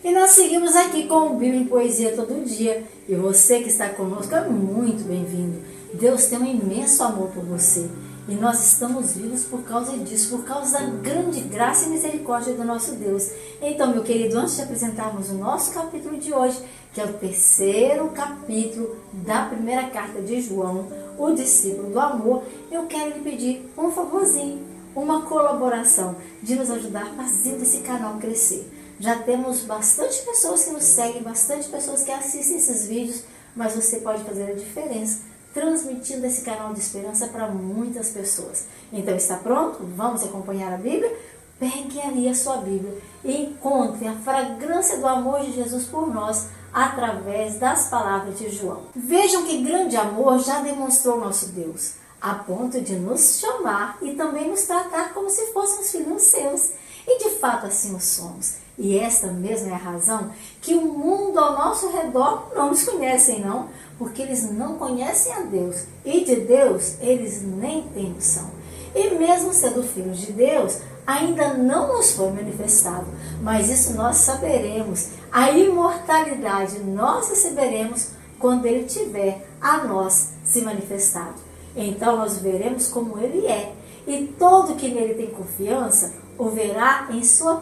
E nós seguimos aqui com o Bíblia em Poesia todo dia. E você que está conosco é muito bem-vindo. Deus tem um imenso amor por você. E nós estamos vivos por causa disso, por causa da grande graça e misericórdia do nosso Deus. Então, meu querido, antes de apresentarmos o nosso capítulo de hoje, que é o terceiro capítulo da primeira carta de João, o discípulo do amor, eu quero lhe pedir um favorzinho, uma colaboração de nos ajudar fazendo esse canal crescer. Já temos bastante pessoas que nos seguem, bastante pessoas que assistem esses vídeos, mas você pode fazer a diferença transmitindo esse canal de esperança para muitas pessoas. Então, está pronto? Vamos acompanhar a Bíblia? Pegue ali a sua Bíblia e encontre a fragrância do amor de Jesus por nós através das palavras de João. Vejam que grande amor já demonstrou nosso Deus, a ponto de nos chamar e também nos tratar como se fôssemos filhos seus. E de fato assim o somos. E esta mesma é a razão que o mundo ao nosso redor não nos conhecem, não, porque eles não conhecem a Deus. E de Deus eles nem têm noção. E mesmo sendo filhos de Deus, ainda não nos foi manifestado. Mas isso nós saberemos. A imortalidade nós receberemos quando Ele tiver a nós se manifestado. Então nós veremos como Ele é. E todo que nele tem confiança o verá em sua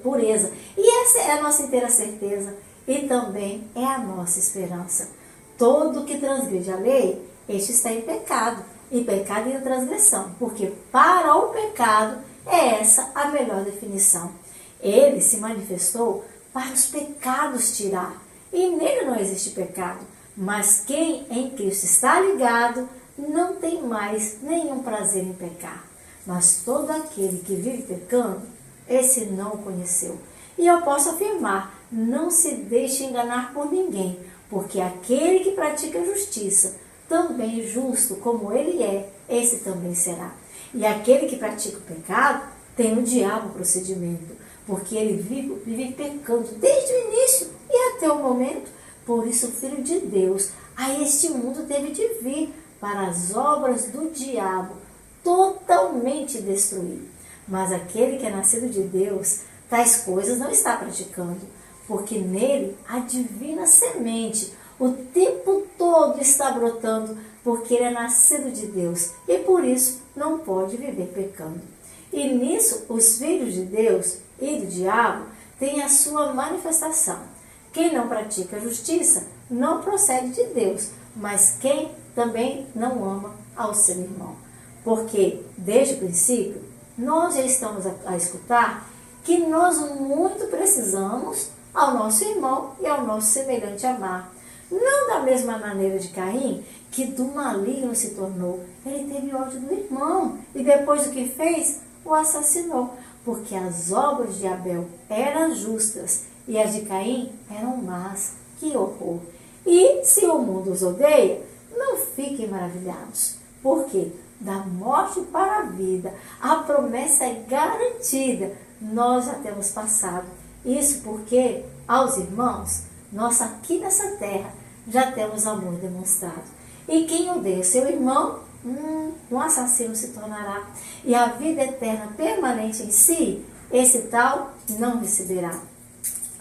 pureza. E essa é a nossa inteira certeza e também é a nossa esperança. Todo que transgride a lei, este está em pecado. E pecado e transgressão, porque para o pecado é essa a melhor definição. Ele se manifestou para os pecados tirar. E nele não existe pecado. Mas quem em Cristo está ligado não tem mais nenhum prazer em pecar. Mas todo aquele que vive pecando, esse não o conheceu. E eu posso afirmar, não se deixe enganar por ninguém, porque aquele que pratica justiça, também justo como ele é, esse também será. E aquele que pratica o pecado, tem o diabo procedimento, porque ele vive pecando desde o início e até o momento. Por isso o Filho de Deus a este mundo teve de vir para as obras do diabo totalmente destruir. Mas aquele que é nascido de Deus, tais coisas não está praticando, porque nele a divina semente o tempo todo está brotando, porque ele é nascido de Deus e por isso não pode viver pecando. E nisso os filhos de Deus e do diabo têm a sua manifestação. Quem não pratica a justiça não procede de Deus, mas quem também não ama ao seu irmão. Porque, desde o princípio, nós já estamos a escutar que nós muito precisamos ao nosso irmão e ao nosso semelhante amar. Não da mesma maneira de Caim, que do maligno se tornou. Ele teve ódio do irmão e depois do que fez, o assassinou. Porque as obras de Abel eram justas e as de Caim eram más. Que horror! E se o mundo os odeia, não fiquem maravilhados. Por quê? Da morte para a vida, a promessa é garantida, nós já temos passado. Isso porque, aos irmãos, nós aqui nessa terra já temos amor demonstrado. E quem odeia seu irmão, um assassino se tornará. E a vida eterna permanente em si, esse tal não receberá.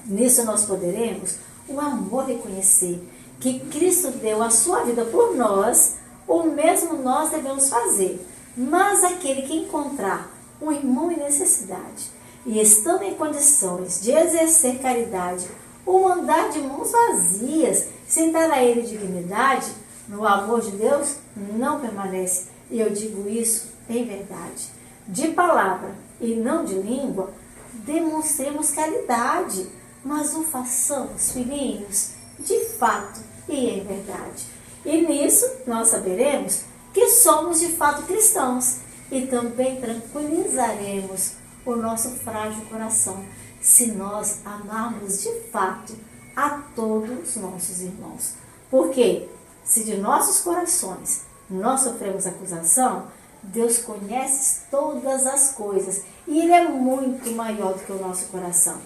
Nisso nós poderemos o amor reconhecer que Cristo deu a sua vida por nós, o mesmo nós devemos fazer. Mas aquele que encontrar um irmão em necessidade e estando em condições de exercer caridade, o mandar de mãos vazias, sem dar a ele dignidade, no amor de Deus não permanece. E eu digo isso em verdade. De palavra e não de língua, demonstremos caridade, mas o façamos, filhinhos, de fato e em verdade. E nisso nós saberemos que somos de fato cristãos e também tranquilizaremos o nosso frágil coração se nós amarmos de fato a todos os nossos irmãos. Porque se de nossos corações nós sofremos acusação, Deus conhece todas as coisas e Ele é muito maior do que o nosso coração.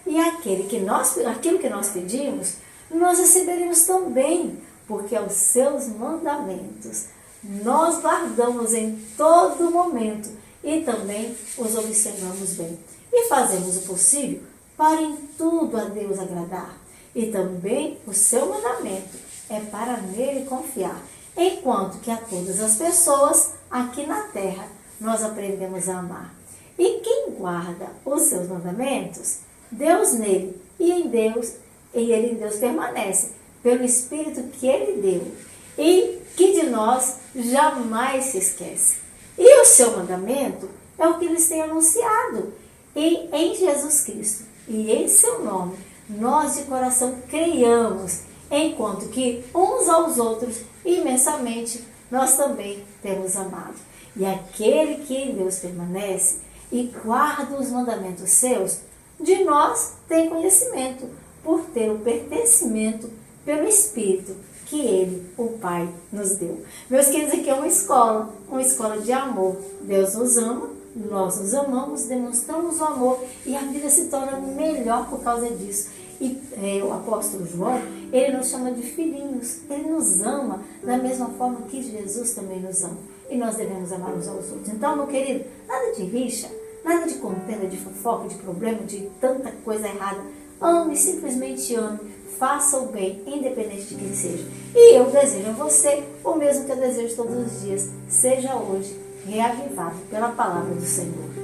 E aquilo que nós pedimos, nós receberemos também, porque aos seus mandamentos nós guardamos em todo momento e também os observamos bem. E fazemos o possível para em tudo a Deus agradar. E também o seu mandamento é para nele confiar, enquanto que a todas as pessoas aqui na terra nós aprendemos a amar. E quem guarda os seus mandamentos, Deus nele e em Deus, e ele em Deus permanece, pelo Espírito que ele deu, e que de nós jamais se esquece. E o seu mandamento é o que eles têm anunciado, e em Jesus Cristo, e em seu nome, nós de coração creiamos, enquanto que uns aos outros, imensamente, nós também temos amado. E aquele que em Deus permanece e guarda os mandamentos seus, de nós tem conhecimento, por ter o pertencimento pelo Espírito que Ele, o Pai, nos deu. Meus queridos, aqui é uma escola de amor. Deus nos ama, nós nos amamos, demonstramos o amor e a vida se torna melhor por causa disso. E o apóstolo João, ele nos chama de filhinhos, ele nos ama da mesma forma que Jesus também nos ama. E nós devemos amar uns aos outros. Então, meu querido, nada de rixa, nada de contenda, de fofoca, de problema, de tanta coisa errada. Ame, simplesmente ame, faça o bem, independente de quem seja. E eu desejo a você o mesmo que eu desejo todos os dias. Seja hoje reavivado pela palavra do Senhor.